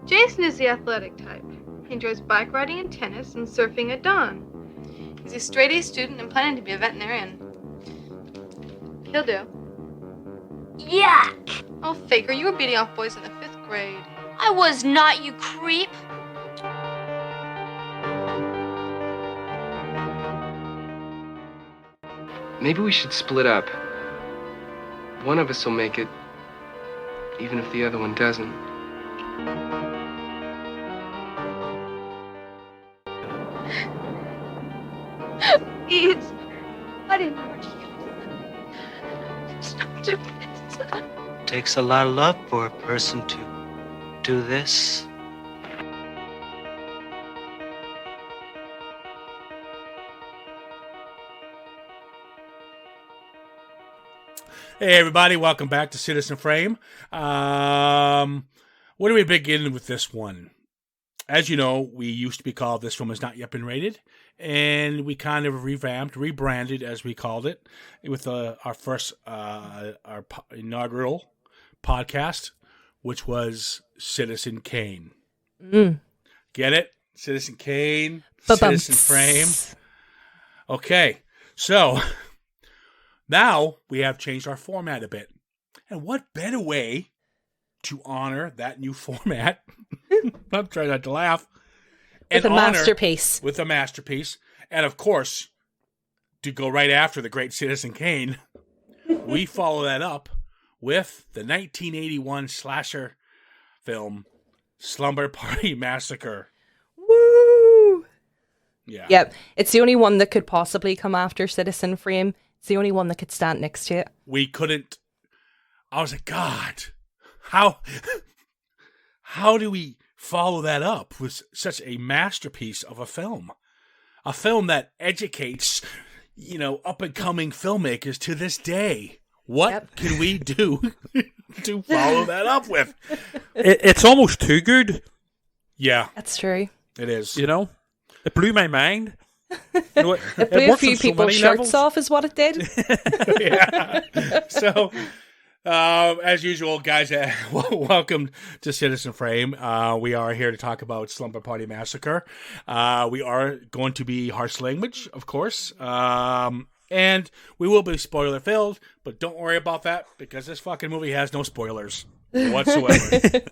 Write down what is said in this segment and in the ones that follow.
Jason is the athletic type. He enjoys bike riding and tennis and surfing at dawn. He's a straight-A student and planning to be a veterinarian. He'll do. Yuck! Oh, Faker, you were beating off boys in the 5th grade. I was not, you creep. Maybe we should split up. One of us will make it, even if the other one doesn't. It's... I didn't hurt you. Stop doing this. Takes a lot of love for a person to do this. Hey everybody, welcome back to Citizen Frame. Where do we begin with this one? As you know, we used to be called This Film Has Not Yet Been Rated, and we kind of rebranded as we called it, with our first, inaugural podcast, which was Citizen Kane. Get it? Citizen Kane, Citizen Frame. Okay, so... now we have changed our format a bit. And what better way to honor that new format? I'm trying not to laugh. With a masterpiece. With a masterpiece. And of course, to go right after the great Citizen Kane, we follow that up with the 1981 slasher film, SlumberParty Massacre. Woo! Yeah. Yep. It's the only one that could possibly come after Citizen Frame. It's the only one that could stand next to it. We couldn't. I was like, God, how do we follow that up with such a masterpiece of a film? A film that educates, up and coming filmmakers to this day. What can we do to follow that up with? It's almost too good. Yeah. That's true. It is. It blew my mind. It blew a few people's shirts off is what it did. Yeah. So, as usual, guys, welcome to Citizen Frame. We are here to talk about SlumberParty Massacre. We are going to be harsh language, of course. And we will be spoiler filled, but don't worry about that because this fucking movie has no spoilers whatsoever.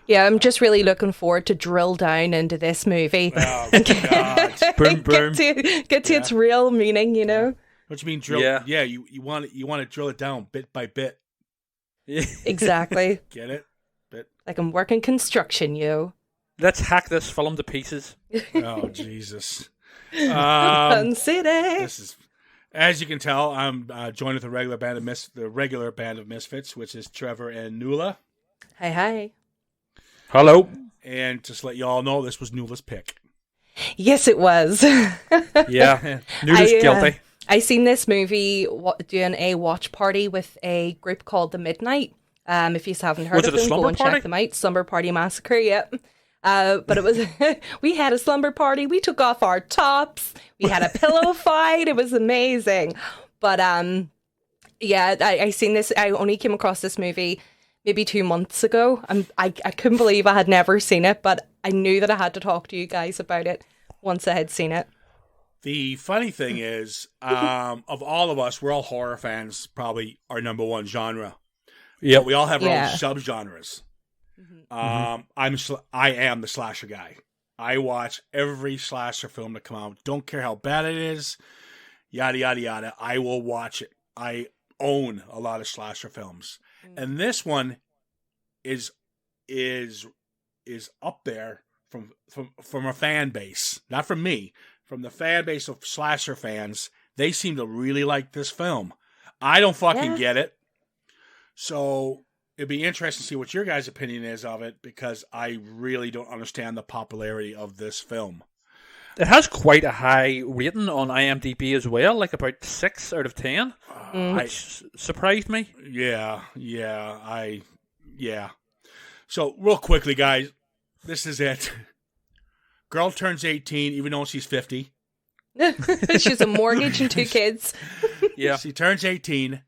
Yeah, I'm just really looking forward to drill down into this movie. Oh, God. Boom, boom. Get to its real meaning, What do you mean drill? Yeah. You want to drill it down bit by bit. Exactly. Get it? Like I'm working construction, Let's hack this film to pieces. Oh, Jesus. Fun City. This is, as you can tell, I'm joined with the regular band of Misfits, which is Trevor and Nuala. Hi. Hello. And just to let you all know, this was Nuala's pick. Yes, it was. Yeah. Nuala's guilty. I seen this movie doing a watch party with a group called The Midnight. If you haven't heard of them, go and check them out. SlumberParty Massacre, yep. But it was, we had a slumber party. We took off our tops. We had a pillow fight. It was amazing. But yeah, I seen this. I only came across this movie maybe 2 months ago. I couldn't believe I had never seen it, but I knew that I had to talk to you guys about it once I had seen it. The funny thing is, of all of us, we're all horror fans, probably our number one genre. Yeah, we all have our own subgenres. I am the slasher guy. I watch every slasher film that come out. Don't care how bad it is, yada yada yada. I will watch it. I own a lot of slasher films, and this one is up there from a fan base, not from me, from the fan base of slasher fans. They seem to really like this film. I don't fucking get it. So it'd be interesting to see what your guys' opinion is of it, because I really don't understand the popularity of this film. It has quite a high rating on IMDb as well, like about 6 out of 10, which surprised me. Yeah. So real quickly, guys, this is it. Girl turns 18, even though she's 50. She has a mortgage and 2 kids. Yeah. She turns 18.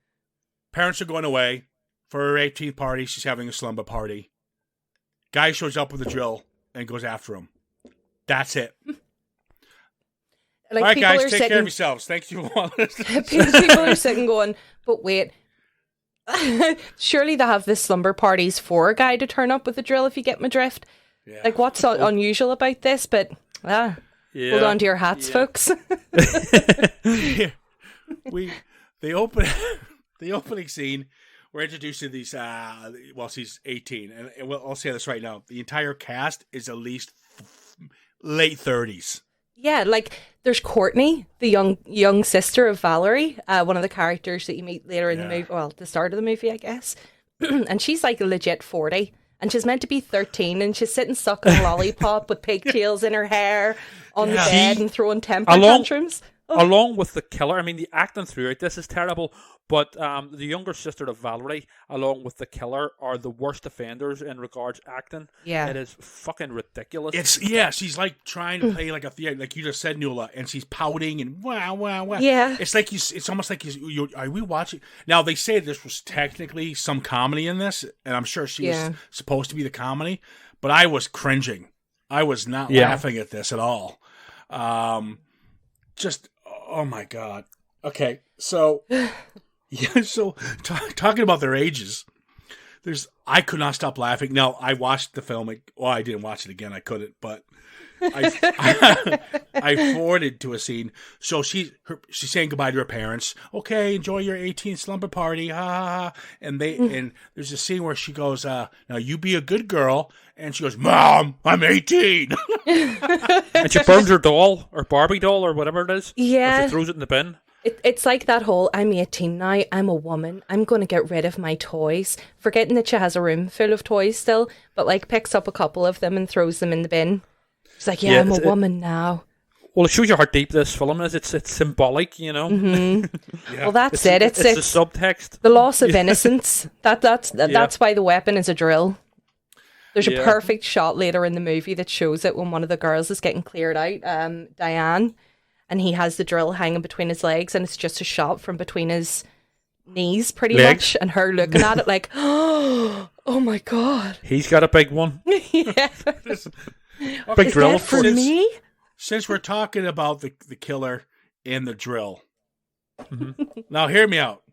Parents are going away. For her 18th party, she's having a slumber party. Guy shows up with a drill and goes after him. That's it. Like, all right, people guys, are take sitting, care of yourselves. Thank you for listening. people are sitting going, but wait. Surely they have this slumber parties for a guy to turn up with a drill if you get my drift. Yeah. Like, what's so unusual about this? But, hold on to your hats, folks. The opening scene, we're introduced to these, she's 18. And I'll say this right now. The entire cast is at least late 30s. Yeah, like there's Courtney, the young sister of Valerie, one of the characters that you meet later in the movie. Well, the start of the movie, I guess. And she's like a legit 40, and she's meant to be 13, and she's sitting sucking a lollipop with pigtails in her hair on the bed and throwing temper tantrums. Along with the killer, I mean, the acting throughout this is terrible, but the younger sister of Valerie, along with the killer, are the worst offenders in regards to acting. Yeah. It is fucking ridiculous. She's like trying to play like a theater, like you just said, Nuala, and she's pouting and wow. Yeah. It's like it's almost like are we watching? Now, they say this was technically some comedy in this, and I'm sure she was supposed to be the comedy, but I was cringing. I was not laughing at this at all. Oh my God. Okay, so talking about their ages, I could not stop laughing. Now, I watched the film. I didn't watch it again. I couldn't, but I forwarded to a scene. So she's saying goodbye to her parents. Okay, enjoy your 18th slumber party. Ha ha ha. And there's a scene where she goes, now you be a good girl. And she goes, Mom, I'm 18. And she burns her doll, or Barbie doll, or whatever it is. Yeah. Or she throws it in the bin. It's like that whole, I'm 18 now, I'm a woman, I'm going to get rid of my toys. Forgetting that she has a room full of toys still, but like picks up a couple of them and throws them in the bin. She's like, I'm a woman now. Well, it shows you how deep this film is. It's symbolic, you know. Mm-hmm. Well, that's it. It's the subtext. The loss of innocence. That's why the weapon is a drill. There's a perfect shot later in the movie that shows it when one of the girls is getting cleared out, Diane, and he has the drill hanging between his legs, and it's just a shot from between his knees, pretty much, and her looking at it like, oh my God. He's got a big one. Yeah. Big drill. For me? Since we're talking about the killer and the drill, now hear me out.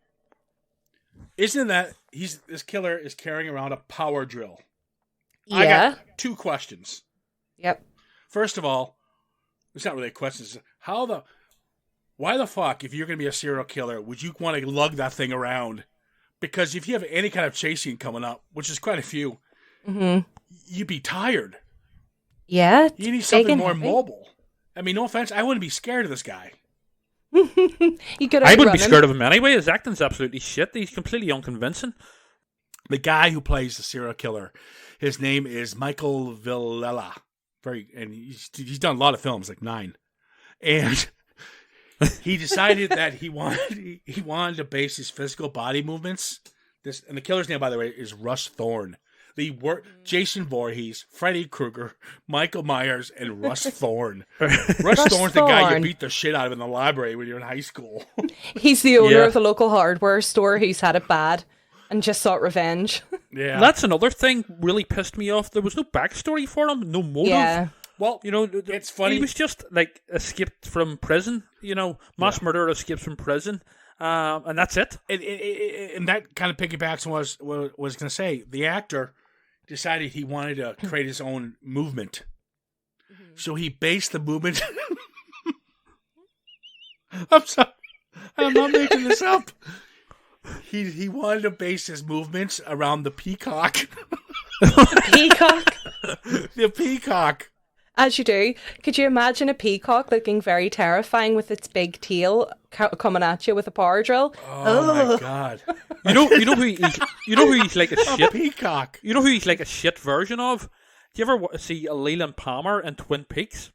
Isn't that this killer is carrying around a power drill? Yeah. I got two questions. Yep. First of all, it's not really a question. It's why the fuck, if you're going to be a serial killer, would you want to lug that thing around? Because if you have any kind of chase scene coming up, which is quite a few, you'd be tired. Yeah. You need something more mobile. I mean, no offense, I wouldn't be scared of this guy. I wouldn't be scared of him anyway. His acting's absolutely shit. He's completely unconvincing. The guy who plays the serial killer, his name is Michael Villela. And he's done a lot of films, like 9. And he decided that he wanted to base his physical body movements. And the killer's name, by the way, is Russ Thorne. Jason Voorhees, Freddy Krueger, Michael Myers, and Russ Thorne. Russ Thorne's the guy you beat the shit out of in the library when you're in high school. He's the owner of the local hardware store who's had it bad and just sought revenge. Yeah, that's another thing really pissed me off. There was no backstory for him, no motive. Yeah. Well, it's funny. He was just like escaped from prison. Mass murderer escapes from prison. And that's it. And that kind of piggybacks on what I was going to say. The actor decided he wanted to create his own movement. So he based the movement. I'm sorry. I'm not making this up. He wanted to base his movements around the peacock. Peacock? The peacock. As you do. Could you imagine a peacock looking very terrifying with its big tail coming at you with a power drill? Oh my God! You know who he's like a shit peacock. You know who he's like a shit version of? Do you ever see Leland Palmer in Twin Peaks?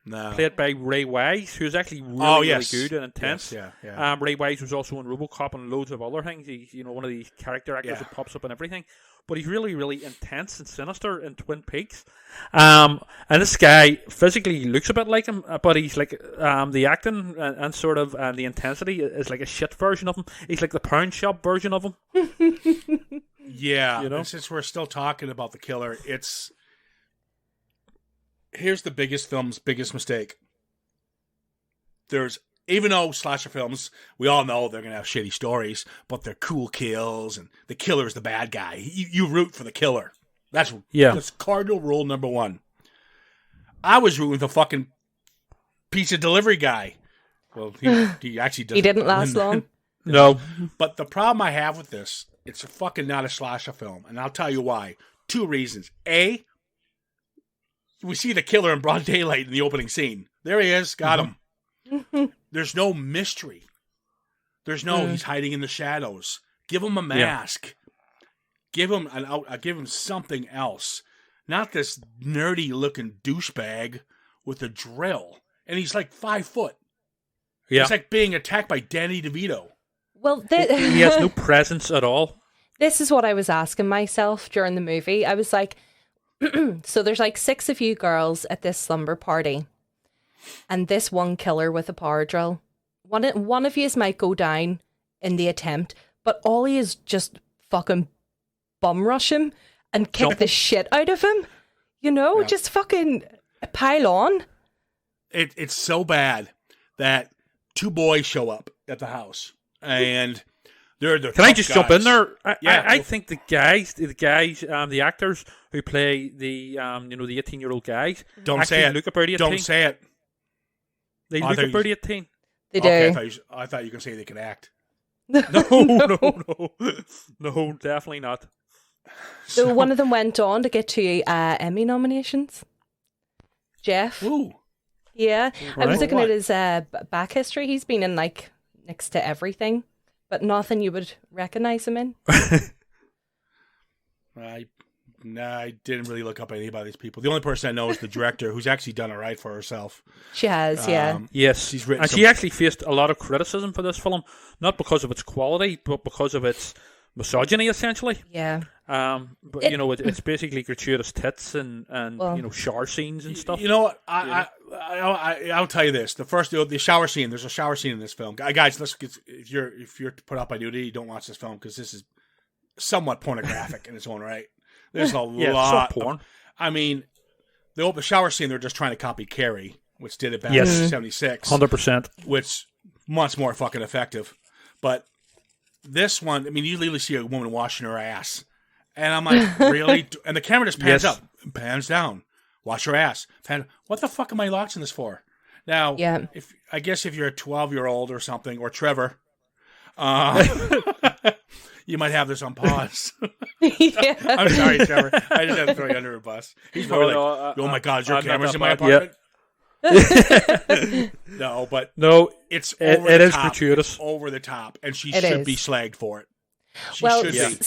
No. Played by Ray Wise, who's actually really good and intense. Yes, yeah. Ray Wise was also in RoboCop and loads of other things. He's one of these character actors that pops up in everything. But he's really, really intense and sinister in Twin Peaks. And this guy physically looks a bit like him, but he's like the acting and sort of the intensity is like a shit version of him. He's like the Pound Shop version of him. Yeah, you know? and since we're still talking about the killer, here's the film's biggest mistake. Even though slasher films, we all know they're going to have shitty stories, but they're cool kills, and the killer's the bad guy. You root for the killer. That's cardinal rule number one. I was rooting for the fucking pizza delivery guy. Well, he actually doesn't. He didn't last long. No. But the problem I have with this, it's fucking not a slasher film, and I'll tell you why. 2 reasons. A, we see the killer in broad daylight in the opening scene. There he is, got him. There's no mystery. There's no he's hiding in the shadows. Give him a mask. Give him something else. Not this nerdy looking douchebag with a drill. And he's like 5 foot. Yeah. It's like being attacked by Danny DeVito. Well, he has no presence at all. This is what I was asking myself during the movie. I was like, so there's like 6 of you girls at this slumber party. And this one killer with a power drill. One of you might go down in the attempt, but all he is just fucking bum rush him and kick the shit out of him. You know, just fucking pile on. It's so bad that 2 boys show up at the house, and they're Can I just jump in there? I think the actors who play the 18-year-old guys don't say it. Look about 18. Don't say it. They look about 18. They do. Okay, I thought you could say they could act. No, definitely not. So one of them went on to get 2 Emmy nominations. Jeff. Ooh. Yeah. I was looking What? at his back history. He's been in like next to everything, but nothing you would recognize him in. I didn't really look up any about these people. The only person I know is the director, who's actually done it right for herself. She has, yeah. Yes, she's written. And she actually faced a lot of criticism for this film, not because of its quality, but because of its misogyny, essentially. Yeah. But it's basically gratuitous tits and shower scenes and stuff. You know what? I'll tell you this: the shower scene. There's a shower scene in this film, guys. If you're put out by nudity, you don't watch this film because this is somewhat pornographic in its own right. There's a lot of porn. I mean, the shower scene, they're just trying to copy Carrie, which did it back in 76. 100%. Which much more fucking effective. But this one, I mean, you literally see a woman washing her ass. And I'm like, really? And the camera just pans up, pans down. Wash her ass. What the fuck am I watching this for? Now, I guess if you're a 12-year-old or something, or Trevor, you might have this on pause. I'm sorry, Trevor. I just had to throw you under a bus. He's probably oh my God, is your cameras in my apartment? No, but it's over it the is top. gratuitous. It's over the top, and she should be slagged for it. She should be.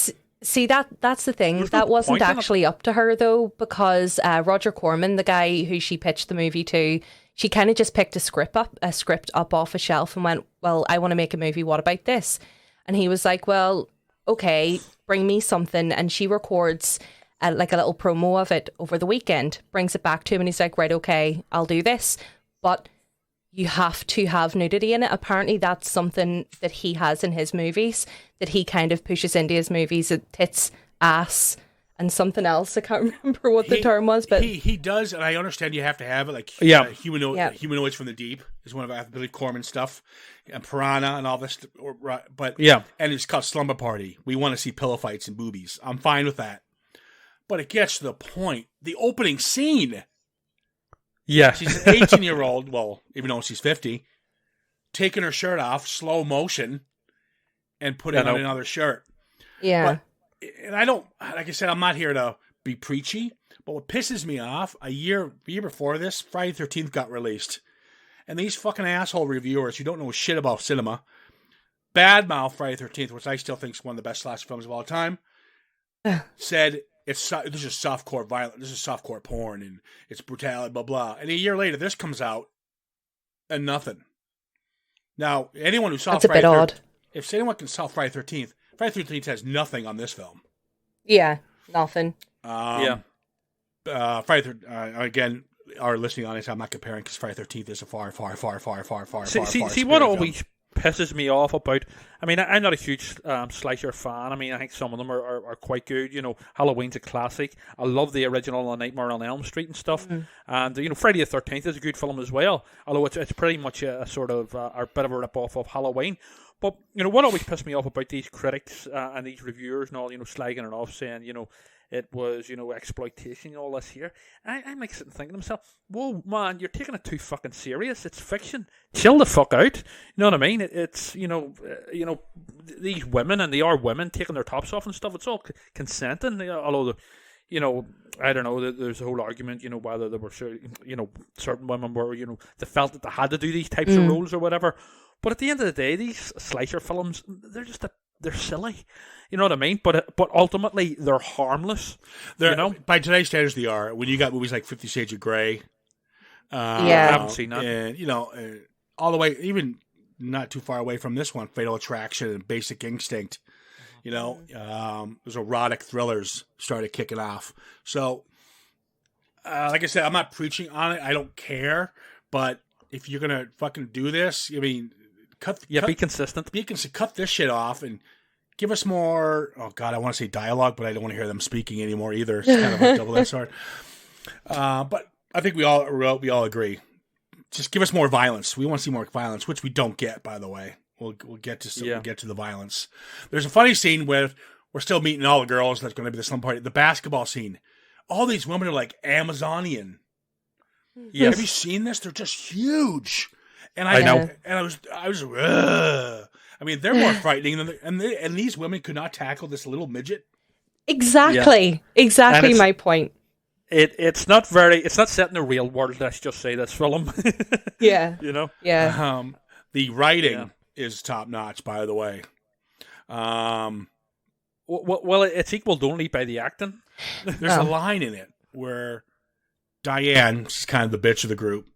See, that's the thing. There's that no wasn't point in actually up to her, though, because Roger Corman, the guy who she pitched the movie to, she kind of just picked a script up off a shelf and went, well, I want to make a movie. What about this? And he was like, well, okay, bring me something. And she records like a little promo of it over the weekend, brings it back to him, and he's like, right, okay, I'll do this. But you have to have nudity in it. Apparently that's something that he has in his movies, that he kind of pushes into his movies. Tits, ass, and something else. I can't remember what the term was, but he does, and I understand you have to have it. Like humanoids from the deep is one of I believe Corman's stuff, and Piranha and all this. And it's called Slumber Party. We want to see pillow fights and boobies. I'm fine with that, but it gets to the point. The opening scene. Yeah. She's an 18-year-old, well, even though she's 50, taking her shirt off, slow motion, and putting on another shirt. Yeah. And I don't, like I said, I'm not here to be preachy, but what pisses me off, a year before this, Friday the 13th got released. And these fucking asshole reviewers who don't know shit about cinema, badmouth Friday the 13th, which I still think is one of the best slasher films of all time, said, this is softcore violence, this is softcore porn, and it's brutality, blah, blah. And a year later, this comes out, and nothing. Now, anyone who saw That's Friday a bit odd. If anyone can saw Friday the 13th, Friday the 13th has nothing on this film. Yeah, nothing. Friday again, our listening audience, I'm not comparing because Friday the 13th is a far. See, what always pisses me off about. I mean, I'm not a huge slasher fan. I mean, I think some of them are quite good. You know, Halloween's a classic. I love the original Nightmare on Elm Street and stuff. And you know, Friday the 13th is a good film as well. Although it's pretty much a sort of a bit of a rip off of Halloween. But you know, what always pissed me off about these critics and these reviewers and all, you know, slagging it off, saying, you know, it was, you know, exploitation and all this here. I'm like sitting thinking to myself, whoa, man, you're taking it too fucking serious. It's fiction. Chill the fuck out. You know what I mean? It's, you know, these women, and they are women taking their tops off and stuff. It's all consenting. Although, you know, I don't know. There's a whole argument, you know, whether there were, you know, certain women were, you know, they felt that they had to do these types of roles or whatever. But at the end of the day, these slasher films, they're just they're silly. You know what I mean? But ultimately, they're harmless. You know? By today's standards, they are. When you got movies like 50 Shades of Grey. I haven't seen that. And, you know, all the way, even not too far away from this one, Fatal Attraction and Basic Instinct. You know, those erotic thrillers started kicking off. So, like I said, I'm not preaching on it. I don't care. But if you're going to fucking do this, I mean, be consistent. Cut this shit off and give us more. Oh God, I want to say dialogue, but I don't want to hear them speaking anymore either. It's kind of a double-edged sword. But I think we all agree. Just give us more violence. We want to see more violence, which we don't get, by the way. We'll get to the violence. There's a funny scene where we're still meeting all the girls. That's going to be the slum party. The basketball scene. All these women are like Amazonian. Yes. Have you seen this? They're just huge. And I know. And I was. I mean, they're more frightening than and these women could not tackle this little midget. Exactly my point. It's not set in the real world. Let's just say this film. Yeah, you know. Yeah. The writing is top notch, by the way. Well, it's equaled only by the acting. There's a line in it where Diane, she's kind of the bitch of the group,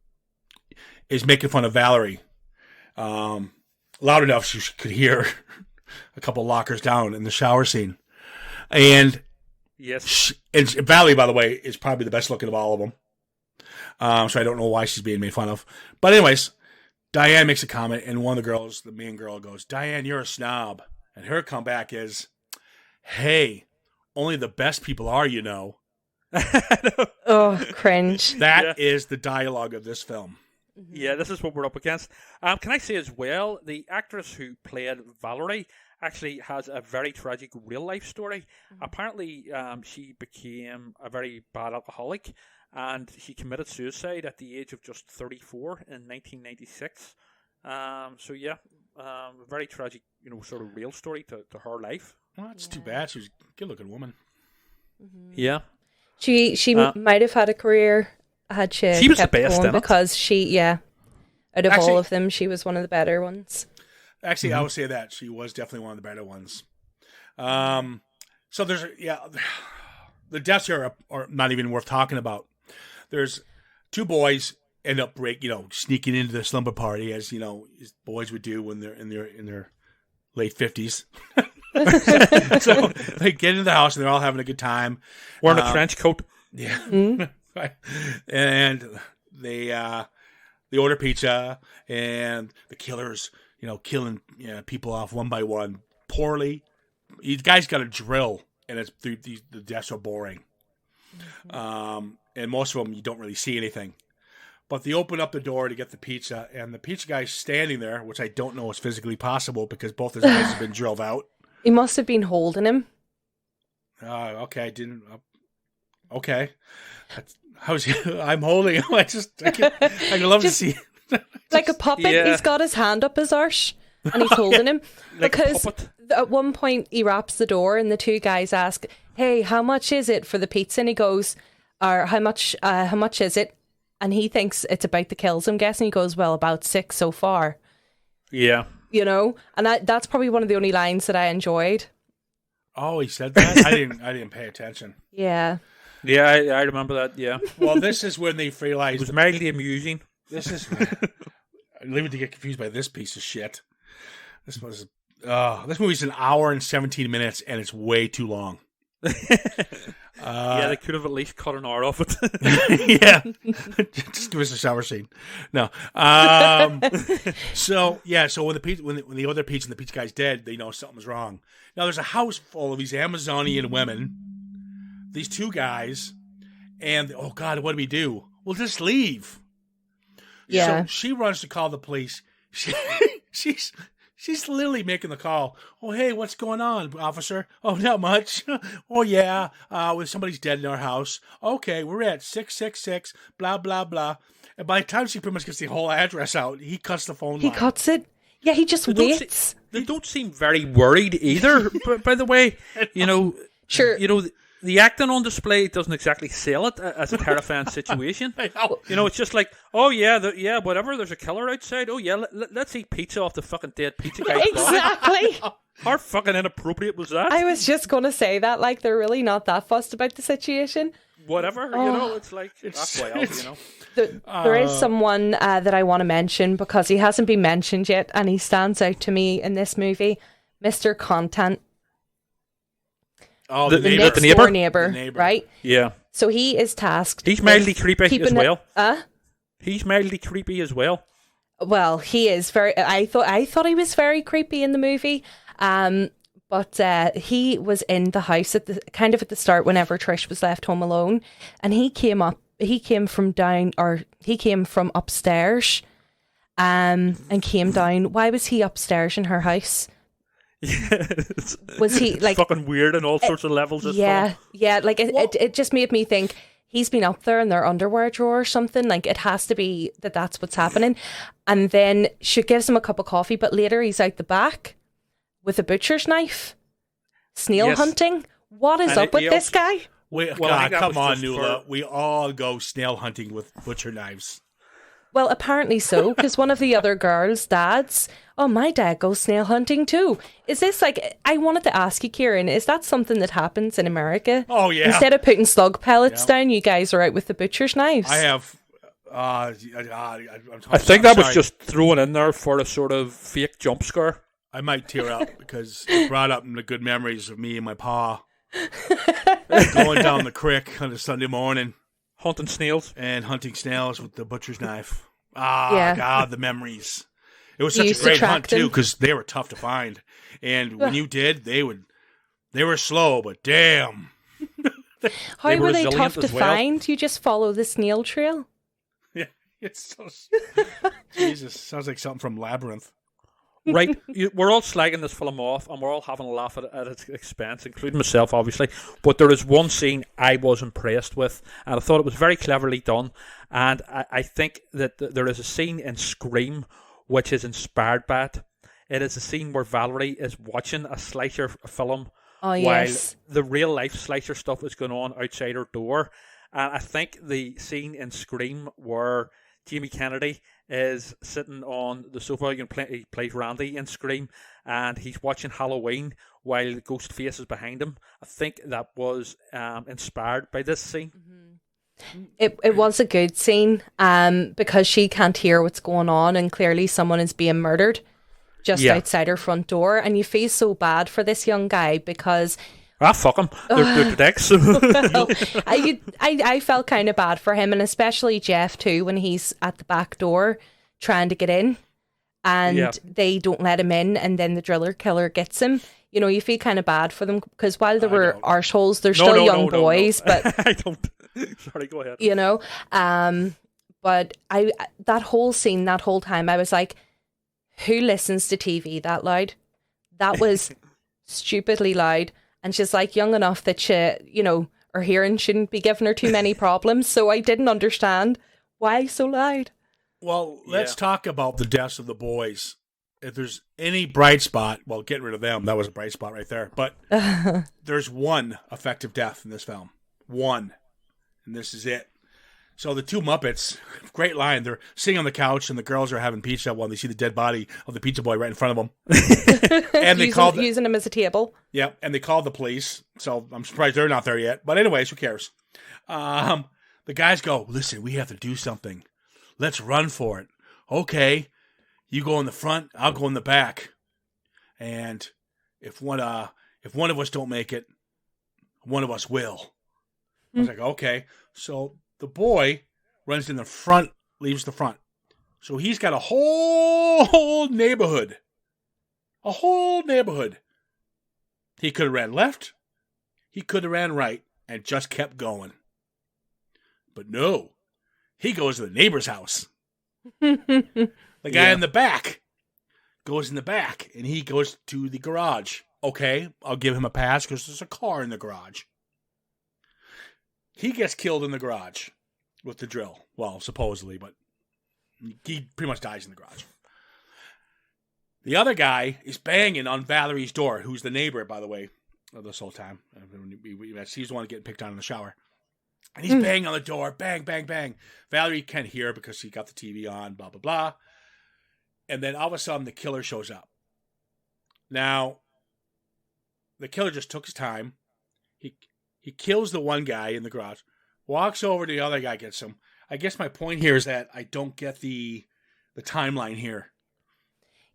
is making fun of Valerie. Loud enough she could hear a couple lockers down in the shower scene. And yes, and Valerie, by the way, is probably the best looking of all of them. So I don't know why she's being made fun of. But anyways, Diane makes a comment, and one of the girls, the main girl, goes, "Diane, you're a snob." And her comeback is, "Hey, only the best people are, you know." Oh, cringe. That is the dialogue of this film. Yeah, this is what we're up against. Can I say as well, the actress who played Valerie actually has a very tragic real-life story. Apparently, she became a very bad alcoholic, and she committed suicide at the age of just 34 in 1996. So yeah, very tragic, you know, sort of real story to her life. Well, it's too bad. She was a good-looking woman. Yeah. She might have had a career had she was kept the best going, in it. because out of all of them, she was one of the better ones. Actually, I would say that she was definitely one of the better ones. So there's the deaths here are not even worth talking about. There's two boys end up sneaking into the slumber party, as you know, as boys would do when they're in their late 50s. So they get into the house and they're all having a good time, wearing a trench coat. Yeah. Right. And they order pizza, and the killer's killing people off one by one poorly. You guys got a drill, and the deaths are boring. And most of them you don't really see anything. But they open up the door to get the pizza, and the pizza guy's standing there, which I don't know is physically possible because both his eyes have been drilled out. He must have been holding him. Okay, I didn't. Okay, I'm holding him. I can love to see. Like a puppet. Yeah. He's got his hand up his arse, and he's holding him. Like because at one point he wraps the door, and the two guys ask, "Hey, how much is it for the pizza?" And he goes, "Or how much is it?" And he thinks it's about the kills, I'm guessing. He goes, "Well, about 6 so far." Yeah. And that's probably one of the only lines that I enjoyed. Oh, he said that? I didn't pay attention. Yeah. Yeah, I remember that, yeah. Well, this is when they realized... It was mildly amusing. This is... I leave it to get confused by this piece of shit. This movie's an hour and 17 minutes, and it's way too long. Yeah, they could have at least cut an hour off it. Yeah, just give us a shower scene. No. So when the other pizza and the pizza guy's dead, they know something's wrong. Now there's a house full of these Amazonian women, these two guys, and oh God, what do we do? We'll just leave. Yeah. So she runs to call the police. She's literally making the call. Oh, hey, what's going on, officer? Oh, not much. Oh, yeah, somebody's dead in our house. Okay, we're at 666, blah, blah, blah. And by the time she pretty much gets the whole address out, he cuts the phone line. He cuts it? Yeah, he just waits. They don't seem very worried either, by the way. Sure. The acting on display doesn't exactly sell it as a terrifying situation. It's just like, oh yeah, whatever. There's a killer outside. Oh yeah, let's eat pizza off the fucking dead pizza guy's Exactly. body. How fucking inappropriate was that? I was just going to say that, like, they're really not that fussed about the situation. Whatever, it's like, There is someone that I want to mention because he hasn't been mentioned yet, and he stands out to me in this movie, Mr. Contant. Oh, the next door neighbor, right? Yeah. So he is tasked. He's mildly creepy as well. He's mildly creepy as well. Well, he is very. I thought he was very creepy in the movie. But he was in the house at the start whenever Trish was left home alone, and he came from upstairs, and came down. Why was he upstairs in her house? Yeah, was he like fucking weird in all sorts of levels? Yeah, like it just made me think he's been up there in their underwear drawer or something. Like, it has to be that's what's happening. And then she gives him a cup of coffee, but later he's out the back with a butcher's knife, snail hunting. What is up with this guy? God, come on, Nuala. We all go snail hunting with butcher knives. Well, apparently so, because one of the other girls' dads, my dad goes snail hunting too. Is this like, I wanted to ask you, Kieran, is that something that happens in America? Oh, yeah. Instead of putting slug pellets down, you guys are out with the butcher's knives. I have. I think that was just thrown in there for a sort of fake jump scare. I might tear up because it brought up the good memories of me and my pa going down the creek on a Sunday morning. Hunting snails with the butcher's knife. God, the memories. It was such a great hunt too, because they were tough to find. And when you did, they were slow, but damn. How were they tough to find? You just follow the snail trail? Yeah, it's so... Jesus, sounds like something from Labyrinth. Right, we're all slagging this film off, and we're all having a laugh at its expense, including myself, obviously. But there is one scene I was impressed with, and I thought it was very cleverly done. And I think that there is a scene in Scream which is inspired by it. It is a scene where Valerie is watching a slasher film while the real life slasher stuff is going on outside her door. And I think the scene in Scream where Jamie Kennedy is sitting on the sofa. He plays Randy in Scream, and he's watching Halloween while the ghost face is behind him. I think that was inspired by this scene. Mm-hmm. It was a good scene because she can't hear what's going on, and clearly someone is being murdered just outside her front door, and you feel so bad for this young guy because... fuck him. They're dicks. Well, I felt kind of bad for him, and especially Jeff too, when he's at the back door trying to get in and they don't let him in, and then the driller killer gets him. You know, you feel kind of bad for them because while they were arseholes, they're still young boys. But I don't. Sorry, go ahead. You know, but that whole scene, that whole time, I was like, who listens to TV that loud? That was stupidly loud. And she's like young enough that she, her hearing shouldn't be giving her too many problems. So I didn't understand why so loud. Well, let's talk about the deaths of the boys. If there's any bright spot, well, getting rid of them, that was a bright spot right there. But there's one effective death in this film. One. And this is it. So the two Muppets, great line. They're sitting on the couch and the girls are having pizza while they see the dead body of the pizza boy right in front of them. And they using him as a table. Yeah, and they called the police. So I'm surprised they're not there yet. But anyways, who cares? The guys go, listen, we have to do something. Let's run for it. Okay, you go in the front, I'll go in the back. And if one of us don't make it, one of us will. I was like, okay. So the boy runs in the front, leaves the front. So he's got a whole neighborhood. A whole neighborhood. He could have ran left. He could have ran right and just kept going. But no. He goes to the neighbor's house. The guy in the back goes in the back, and he goes to the garage. Okay, I'll give him a pass because there's a car in the garage. He gets killed in the garage with the drill. Well, supposedly, but he pretty much dies in the garage. The other guy is banging on Valerie's door, who's the neighbor, by the way, this whole time. He's the one getting picked on in the shower. And he's banging on the door, bang, bang, bang. Valerie can't hear because he got the TV on, blah, blah, blah. And then all of a sudden, the killer shows up. Now, the killer just took his time. He kills the one guy in the garage, walks over to the other guy, gets him. I guess my point here is that I don't get the timeline here.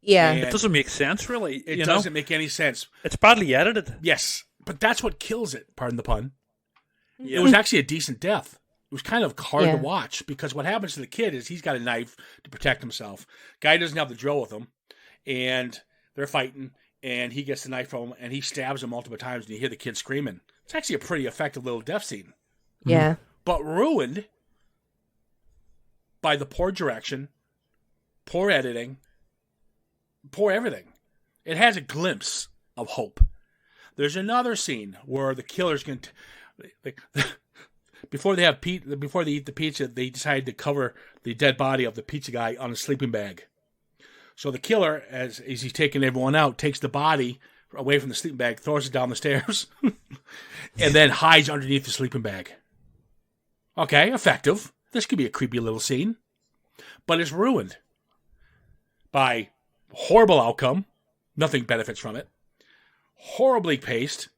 Yeah. And it doesn't make sense, really. It doesn't make any sense. It's badly edited. Yes, but that's what kills it, pardon the pun. Yeah. It was actually a decent death. It was kind of hard to watch because what happens to the kid is he's got a knife to protect himself. Guy doesn't have the drill with him, and they're fighting, and he gets the knife from him, and he stabs him multiple times, and you hear the kid screaming. It's actually a pretty effective little death scene. Yeah. But ruined by the poor direction, poor editing, poor everything. It has a glimpse of hope. There's another scene where the killer's going to... Before they eat the pizza, they decide to cover the dead body of the pizza guy on a sleeping bag. So the killer, as he's taking everyone out, takes the body away from the sleeping bag, throws it down the stairs, and then hides underneath the sleeping bag. Okay, effective. This could be a creepy little scene. But it's ruined by horrible outcome. Nothing benefits from it. Horribly paced.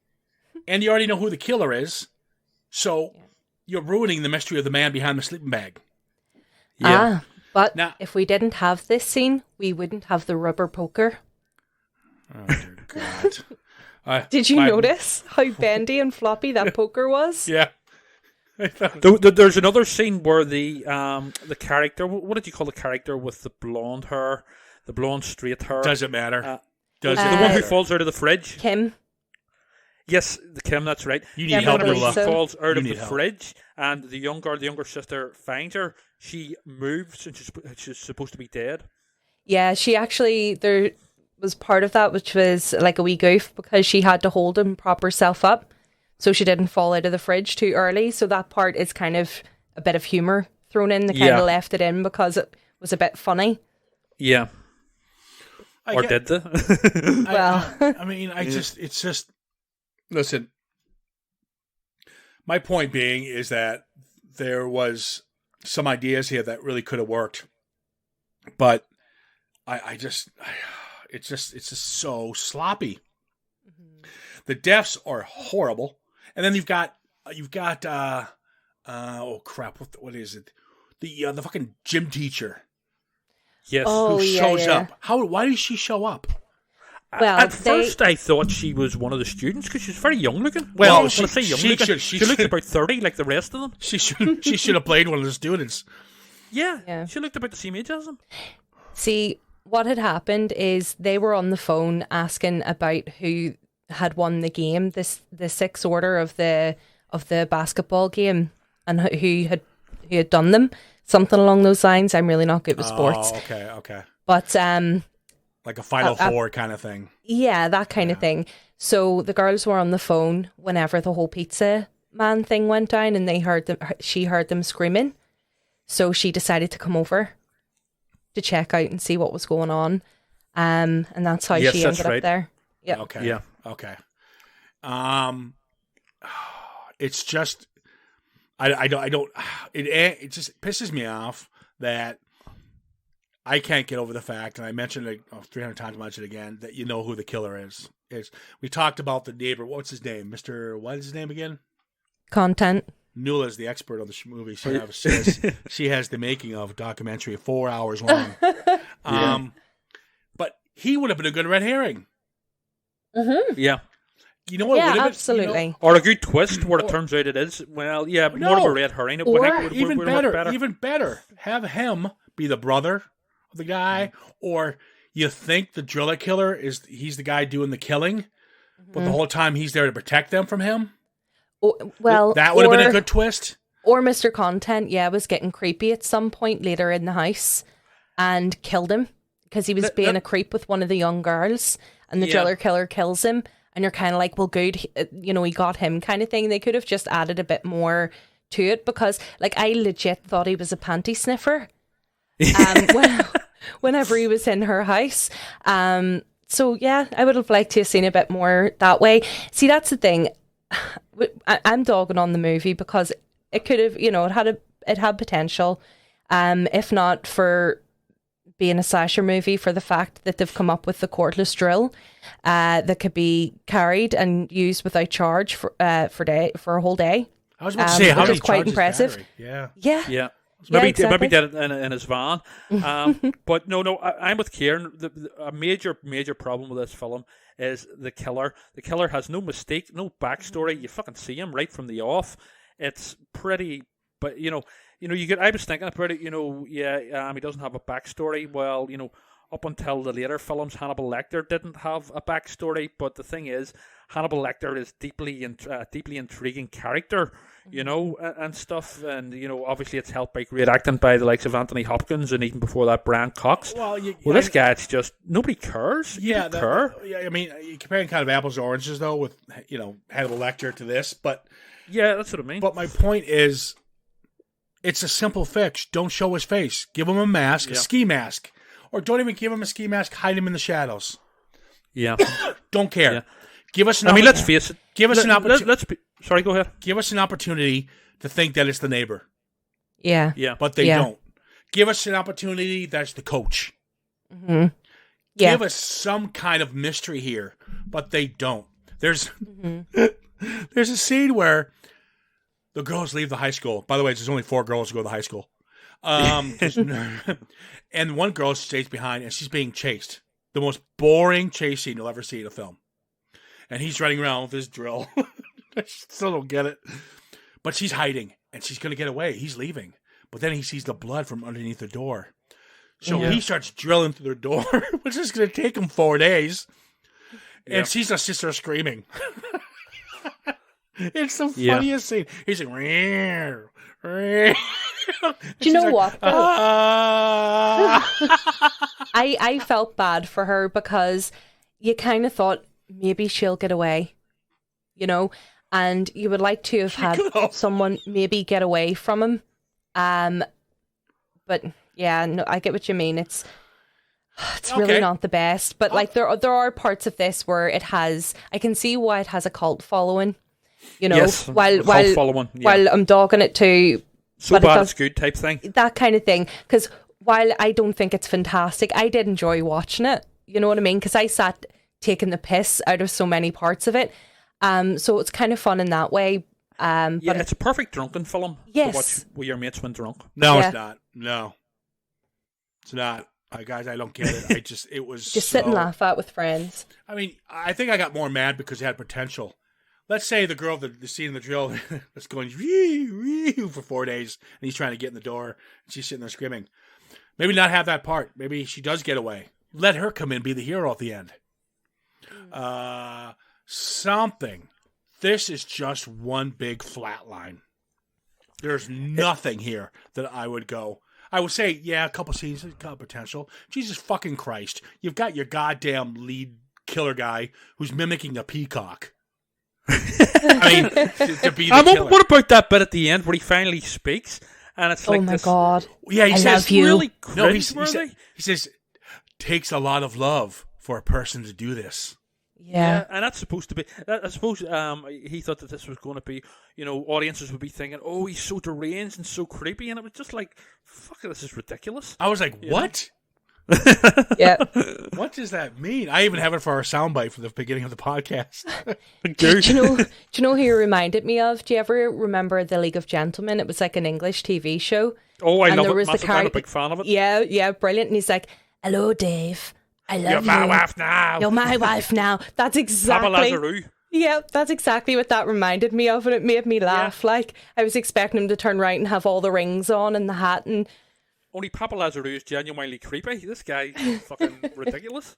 And you already know who the killer is. So you're ruining the mystery of the man behind the sleeping bag. Yeah. But now, if we didn't have this scene, we wouldn't have the rubber poker. Oh, dear God. Did you notice how bendy and floppy that poker was? Yeah. There's another scene where the character, what did you call the character with the blonde hair, the blonde straight hair? Doesn't matter. The one who falls out of the fridge? Kim. Yes, the Kim, that's right. You need help, Lula. She falls out of the fridge, and the younger sister finds her. She moves, and she's supposed to be dead. Yeah, she actually, there was part of that which was like a wee goof because she had to hold him proper self up so she didn't fall out of the fridge too early. So that part is kind of a bit of humour thrown in. They kind of left it in because it was a bit funny. Yeah. Did they? Well, I mean, it's just, listen, my point being is that there was some ideas here that really could have worked, but it's just so sloppy. Mm-hmm. The deaths are horrible, and then you've got oh crap, what is it? The fucking gym teacher. Yes, who shows up? Why did she show up? Well, at first I thought she was one of the students because she's very young looking. Well, she looked about 30 like the rest of them. She should have played one of the students. Yeah, she looked about the same age as them. See, what had happened is they were on the phone asking about who had won the game, the sixth order of the basketball game, and who had done them. Something along those lines. I'm really not good with sports. Oh, okay. But like a Final Four kind of thing. Yeah, that kind of thing. So the girls were on the phone whenever the whole pizza man thing went down, and she heard them screaming. So she decided to come over to check out and see what was going on. And that's how she ended up there. Yeah. Okay. Yeah. Okay. It's just, it just pisses me off that I can't get over the fact, and I mentioned it 300 times, mention it again, that you know who the killer is. We talked about the neighbor. What's his name? What is his name again? Content. Nuala is the expert on the movie. She has the making of a documentary 4 hours long. But he would have been a good red herring. Mm-hmm. Yeah. You know what? Yeah, would have absolutely. Been, or a good twist where it turns out it is. Well, yeah, more of a red herring. Even better. Have him be the brother of the guy, or you think the driller killer he's the guy doing the killing, but the whole time he's there to protect them from him. Well, that would have been a good twist. Or Mr. Content, was getting creepy at some point later in the house and killed him because he was being a creep with one of the young girls, and the driller killer kills him. And you're kind of like, well, good, he got him kind of thing. They could have just added a bit more to it because, like, I legit thought he was a panty sniffer whenever he was in her house. So, yeah, I would have liked to have seen a bit more that way. See, that's the thing. I'm dogging on the movie because it could have, it had potential. If not for being a slasher movie, for the fact that they've come up with the cordless drill that could be carried and used without charge for a whole day. I was about to say, how is quite impressive. Yeah. Maybe did it in his van. But no, I'm with Kieran. A major problem with this film is the killer. The killer has no mistake, no backstory. You fucking see him right from the off. It's pretty, but I was thinking about it. He doesn't have a backstory. Well, up until the later films, Hannibal Lecter didn't have a backstory. But the thing is, Hannibal Lecter is deeply intriguing character, and stuff. And obviously, it's helped by great acting by the likes of Anthony Hopkins and even before that, Brian Cox. Well, this guy, it's just nobody cares. Yeah, I mean, you're comparing kind of apples to oranges though, with Hannibal Lecter to this, but yeah, that's what I mean. But my point is, it's a simple fix. Don't show his face. Give him a mask, a ski mask. Or don't even give him a ski mask. Hide him in the shadows. Yeah. Don't care. Yeah. Give us an let's face it. Give us an opportunity. Sorry, go ahead. Give us an opportunity to think that it's the neighbor. Yeah. But they don't. Give us an opportunity that's the coach. Mm-hmm. Give us some kind of mystery here, but they don't. There's a scene where the girls leave the high school. By the way, there's only 4 girls who go to the high school. And one girl stays behind, and she's being chased. The most boring chase scene you'll ever see in a film. And he's running around with his drill. I still don't get it. But she's hiding, and she's going to get away. He's leaving. But then he sees the blood from underneath the door. So he starts drilling through the door, which is going to take him 4 days. And she's just there screaming. It's the funniest scene. He's like, "Rear, rear." Do you know what? I felt bad for her because you kind of thought maybe she'll get away, and you would like to have had someone maybe get away from him. But yeah, no, I get what you mean. It's really not the best, but like there are parts of this where I can see why it has a cult following. While I'm dogging it too. So bad it's good type thing. That kind of thing. Because while I don't think it's fantastic, I did enjoy watching it. You know what I mean? Because I sat taking the piss out of so many parts of it. So it's kind of fun in that way. But it's a perfect drunken film to watch with your mates when drunk. No, it's not. No. It's not. Guys, I don't get it. It was just sit and laugh at with friends. I mean, I think I got more mad because it had potential. Let's say the girl, the scene in the drill, that's going for 4 days, and he's trying to get in the door, and she's sitting there screaming. Maybe not have that part. Maybe she does get away. Let her come in, be the hero at the end. Something. This is just one big flat line. There's nothing here that I would go. I would say, yeah, a couple scenes, got potential. Jesus fucking Christ. You've got your goddamn lead killer guy who's mimicking a peacock. I mean, to be the killer. What about that bit at the end where he finally speaks? And it's like, oh my God. Yeah, he says, love you. Really he says, takes a lot of love for a person to do this. Yeah, and that's supposed to be. I suppose he thought that this was going to be, audiences would be thinking, "Oh, he's so deranged and so creepy," and it was just like, "Fuck, this is ridiculous." I was like, "What?" Yeah. What does that mean? I even have it for our soundbite for the beginning of the podcast. Do you know who you reminded me of? Do you ever remember The League of Gentlemen? It was like an English TV show. Oh, I love it. I'm a big fan of it. Yeah, brilliant. And he's like, "Hello, Dave. I love you. You're my wife now. You're my wife now." That's exactly. Papa Lazarou. Yeah, that's exactly what that reminded me of, and it made me laugh. Like, I was expecting him to turn right and have all the rings on and the hat, and only Papa Lazarou is genuinely creepy. This guy is fucking ridiculous.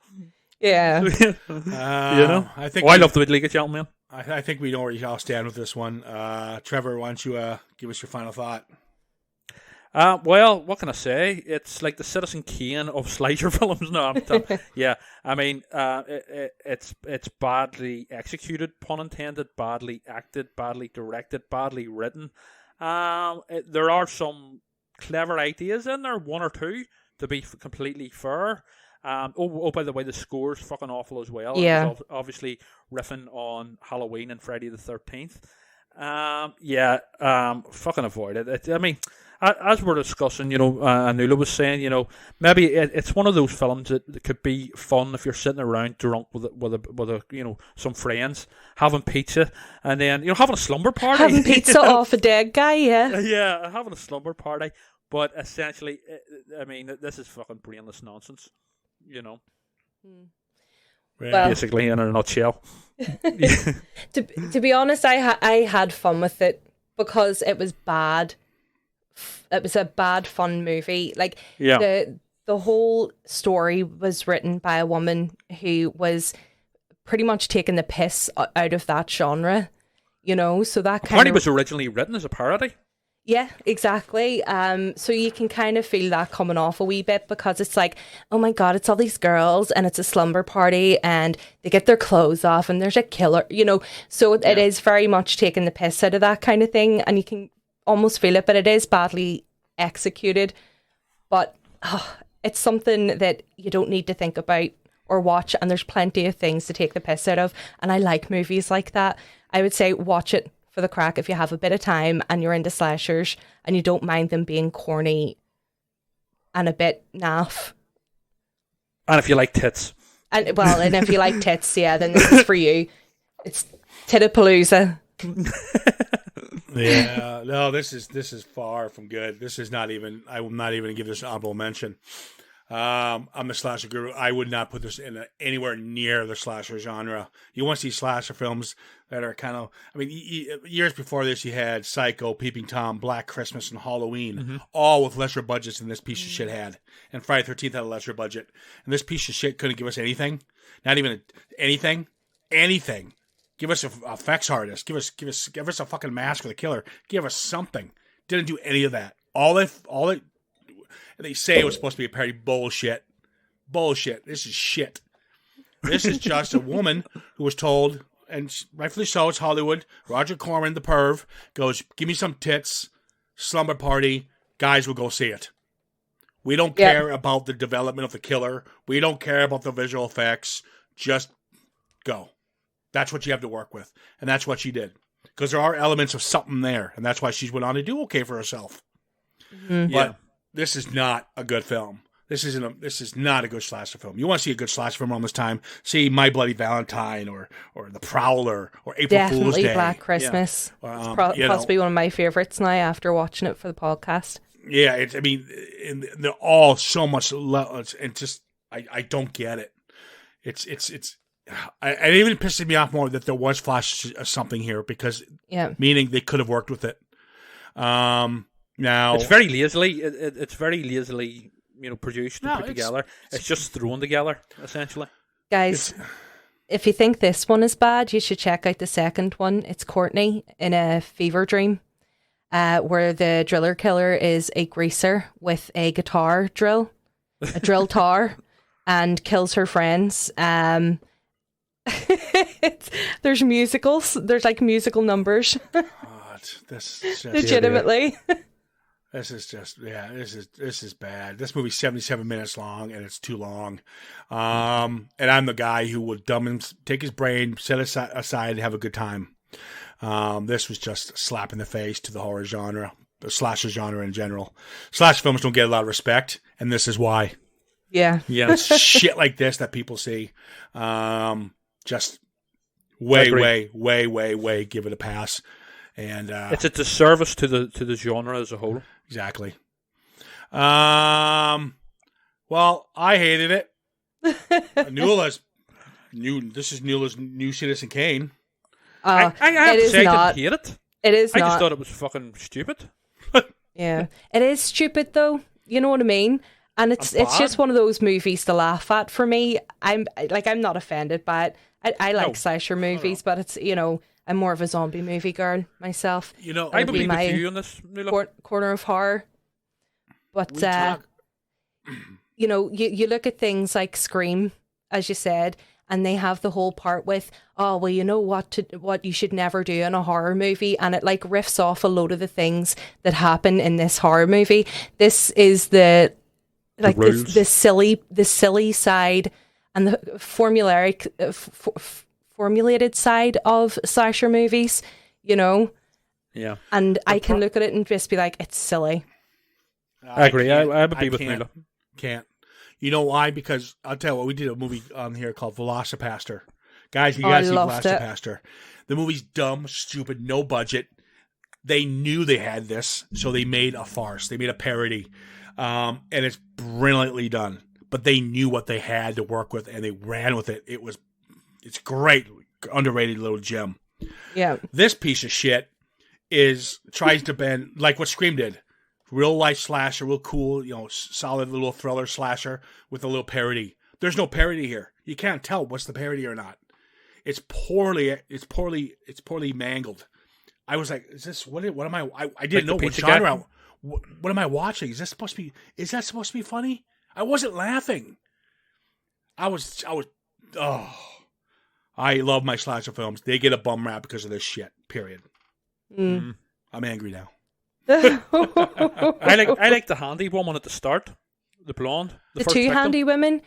yeah. I love the League of Gentlemen. I think we know where y'all stand with this one. Trevor, why don't you give us your final thought? Well, what can I say? It's like the Citizen Kane of slasher films. No, yeah. I mean, it's badly executed, pun intended, badly acted, badly directed, badly written. There are some clever ideas in there, one or two, to be completely fair. By the way, the score's fucking awful as well. Yeah. It was obviously riffing on Halloween and Friday the 13th. Fucking avoid it. I mean, as we're discussing, Anula was saying, maybe it's one of those films that could be fun if you're sitting around drunk with some friends, having pizza, and then, having a slumber party. Having pizza off a dead guy, yeah. Yeah, having a slumber party. But essentially, I mean, this is fucking brainless nonsense. Well, basically in a nutshell. to be honest, I had fun with it because it was bad. It was a bad fun movie. Like, the whole story was written by a woman who was pretty much taking the piss out of that genre. So that Party was originally written as a parody. Yeah, exactly. So you can kind of feel that coming off a wee bit because it's like, oh my God, it's all these girls and it's a slumber party and they get their clothes off and there's a killer, So it is very much taking the piss out of that kind of thing, and you can almost feel it, but it is badly executed. But it's something that you don't need to think about or watch, and there's plenty of things to take the piss out of. And I like movies like that. I would say watch it for the crack if you have a bit of time and you're into slashers and you don't mind them being corny and a bit naff. And if you like tits. And if you like tits, yeah, then this is for you. It's Titapalooza. Yeah, no, this is far from good. This is not even. I will not even give this an honorable mention. I'm a slasher guru. I would not put this in anywhere near the slasher genre. You want to see slasher films that are kind of. I mean, years before this, you had Psycho, Peeping Tom, Black Christmas, and Halloween, all with lesser budgets than this piece of shit had. And Friday the 13th had a lesser budget, and this piece of shit couldn't give us anything. Not even anything. Give us an effects artist. Give us a fucking mask of the killer. Give us something. Didn't do any of that. All they say it was supposed to be a parody. Bullshit. This is shit. This is just a woman who was told, and rightfully so, it's Hollywood. Roger Corman, the perv, goes, give me some tits, slumber party, guys will go see it. We don't care about the development of the killer. We don't care about the visual effects. Just go. That's what you have to work with. And that's what she did. Because there are elements of something there. And that's why she went on to do okay for herself. Mm-hmm. But this is not a good film. This is not a good slasher film. You want to see a good slasher film around this time, see My Bloody Valentine or The Prowler or April Fool's Day. Definitely Black Christmas. Yeah. It's possibly one of my favorites now after watching it for the podcast. Yeah, they're all so much and just I don't get it. It even pisses me off more that there was flash of something here because meaning they could have worked with it. Now it's very lazily. It's very lazily, produced and put together. It's just thrown together essentially. Guys, if you think this one is bad, you should check out the second one. It's Courtney in a fever dream, where the driller killer is a greaser with a guitar drill, a drill tar, and kills her friends. There's musicals. There's like musical numbers. This is just, legitimately. This is bad. This movie's 77 minutes long, and it's too long. And I'm the guy who would take his brain, set it aside, and have a good time. This was just a slap in the face to the horror genre, the slasher genre in general. Slasher films don't get a lot of respect, and this is why. Yeah. It's shit like this that people see. Just way give it a pass. And it's a disservice to the genre as a whole. Exactly. Well, I hated it. This is Neula's new Citizen Kane. I have to say I didn't hate it. It is I not. just thought it was fucking stupid. Yeah, it is stupid though. You know what I mean? And it's just one of those movies to laugh at for me. I'm not offended by it. I like slasher movies, but it's I'm more of a zombie movie girl myself. I believe with you on this. Corner of horror. But you look at things like Scream, as you said, and they have the whole part with, oh well, you know what you should never do in a horror movie, and it like riffs off a load of the things that happen in this horror movie. This is the silly side and the formulated side of slasher movies, Yeah. And I can look at it and just be like, it's silly. I agree. I would be with Mila. Can't. You know why? Because I'll tell you what, we did a movie on here called Velocipaster. Guys, you guys see Velocipaster. The movie's dumb, stupid, no budget. They knew they had this, so they made a farce. They made a parody. And it's brilliantly done. But they knew what they had to work with, and they ran with it. It's great, underrated little gem. Yeah. This piece of shit tries to bend, like what Scream did. Real life slasher, real cool, solid little thriller slasher with a little parody. There's no parody here. You can't tell what's the parody or not. It's poorly mangled. I was like, is this what am I didn't know what genre. What am I watching? Is that supposed to be funny? I wasn't laughing. I love my slasher films. They get a bum rap because of this shit. Period. I'm angry now. I like the handy woman at the start, the blonde. The two handy women,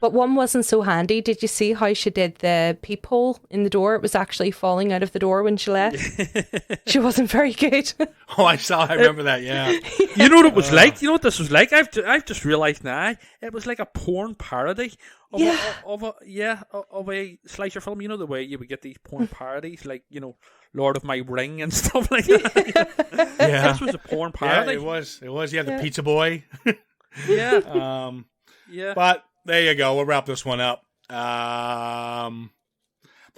but one wasn't so handy. Did you see how she did the peephole in the door? It was actually falling out of the door when she left. She wasn't very good. Oh, I remember that. Yeah. You know what it was like? You know what this was like? I've just realised now. It was like a porn parody of a slasher film. You know the way you would get these porn parodies, like Lord of My Ring and stuff like that. Yeah. This was a porn parody. Yeah, it was. Yeah, the Pizza Boy. Yeah. Yeah. But there you go. We'll wrap this one up. There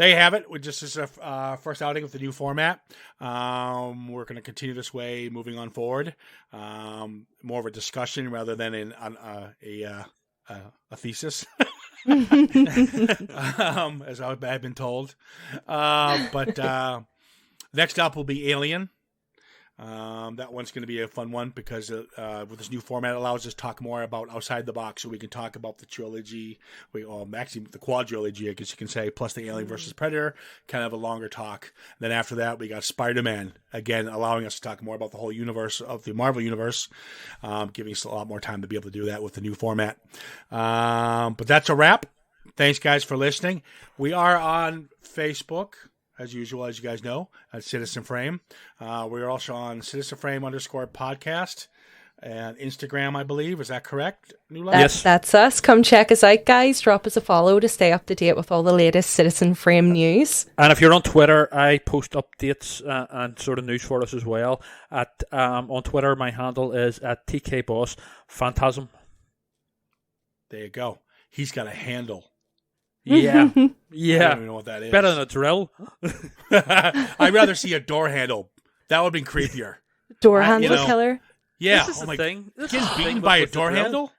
you have it. This is our first outing with the new format. We're going to continue this way moving on forward. More of a discussion rather than a thesis. As I've been told. But next up will be Alien. That one's going to be a fun one because with this new format, it allows us to talk more about outside the box, so we can talk about the trilogy, actually the quadrilogy, I guess you can say, plus the Alien versus Predator, kind of a longer talk. Then after that, we got Spider-Man, again, allowing us to talk more about the whole universe of the Marvel Universe, giving us a lot more time to be able to do that with the new format. But that's a wrap. Thanks, guys, for listening. We are on Facebook, as usual, as you guys know, at Citizen Frame. We're also on Citizen Frame _podcast and Instagram, I believe. Is that correct, Nula? Yes. That's us. Come check us out, guys. Drop us a follow to stay up to date with all the latest Citizen Frame news. And if you're on Twitter, I post updates and sort of news for us as well. On Twitter, my handle is at @TKBossPhantasm. There you go. He's got a handle. Yeah. I don't even know what that is. Better than a drill. I'd rather see a door handle. That would have been creepier. Door handle killer? Yeah. This is the thing. Getting beaten by a door handle?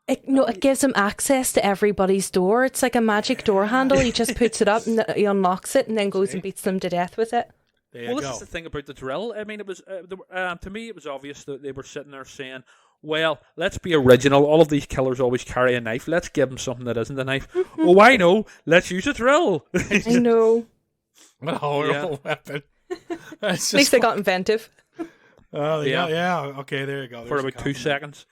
It gives him access to everybody's door. It's like a magic door handle. He just puts it up and he unlocks it and then goes and beats them to death with it. This is the thing about the drill. I mean, it was to me, it was obvious that they were sitting there saying, well, let's be original. All of these killers always carry a knife. Let's give them something that isn't a knife. Oh, I know. Let's use a drill. I know. What a horrible weapon. At least they got inventive. Oh, yeah. Okay, there you go. For about 2 seconds.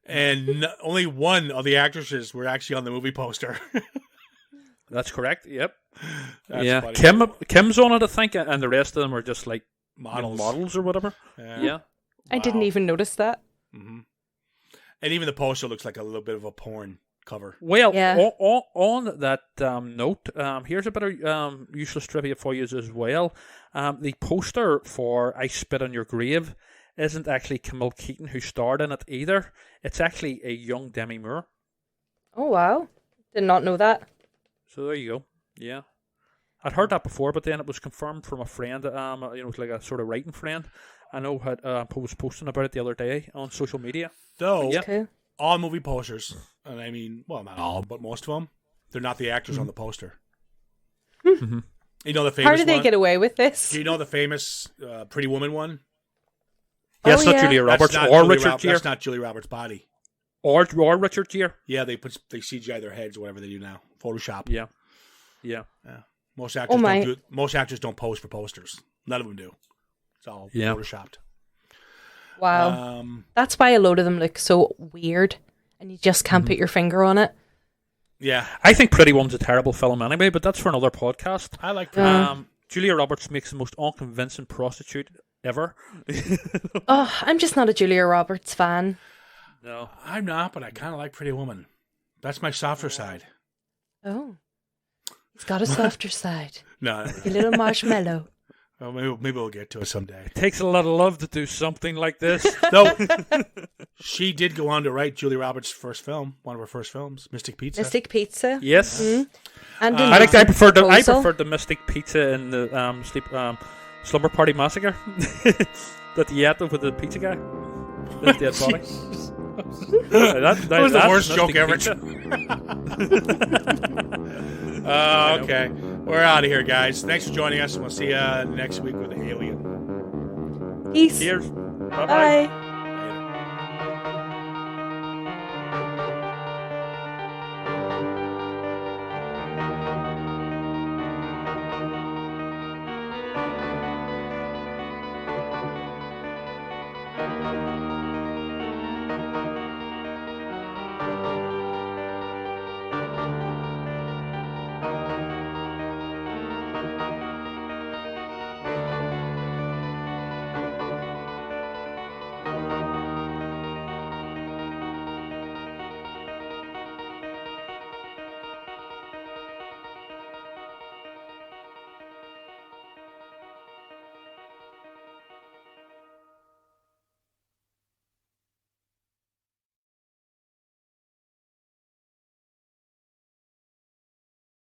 And only one of the actresses were actually on the movie poster. That's correct. Yep. That's funny. Kim's on it, I think, and the rest of them are just like models or whatever. Yeah. I didn't even notice that. Mm-hmm. And even the poster looks like a little bit of a porn cover. Well, on that note, here's a bit of useless trivia for you as well. The poster for I Spit on Your Grave isn't actually Camille Keaton who starred in it either. It's actually a young Demi Moore. Oh, wow. Did not know that. So there you go. Yeah. I'd heard that before, but then it was confirmed from a friend. Like a sort of writing friend. I know had was posting about it the other day on social media. Though, Okay. all movie posters, and I mean, well, not all, but most of them, they're not the actors on the poster. Mm-hmm. You know the famous How do they one? get away with this? Do you know the famous Pretty Woman one? Yeah, it's Oh, not yeah. Julia Roberts That's not or Julia Richard Gere. That's not Julia Roberts' body. Or Richard Gere. Yeah, they CGI their heads, whatever they do now. Photoshop. Yeah. Most actors my. most actors don't pose for posters. None of them do. It's all photoshopped. Wow. That's why a load of them look so weird, and you just can't put your finger on it. Yeah, I think Pretty Woman's a terrible film anyway, but that's for another podcast. I like Pretty Julia Roberts makes the most unconvincing prostitute ever. Oh, I'm just not a Julia Roberts fan. No. I'm not, but I kind of like Pretty Woman. That's my softer side. Oh. It's got a softer side. No, Like a little marshmallow. well, maybe we'll get to it someday. It takes a lot of love to do something like this. Though she did go on to write Julia Roberts' first film, one of her first films, Mystic Pizza. Mystic Pizza. Yes. And I preferred Proposal. the Mystic Pizza in the Slumber Party Massacre. That the Yetta with the pizza guy. The dead body. That was the worst Mystic joke ever. Pizza. Okay. We're out of here, guys. Thanks for joining us, and we'll see you next week with Alien. Peace. Cheers. Bye-bye. Bye.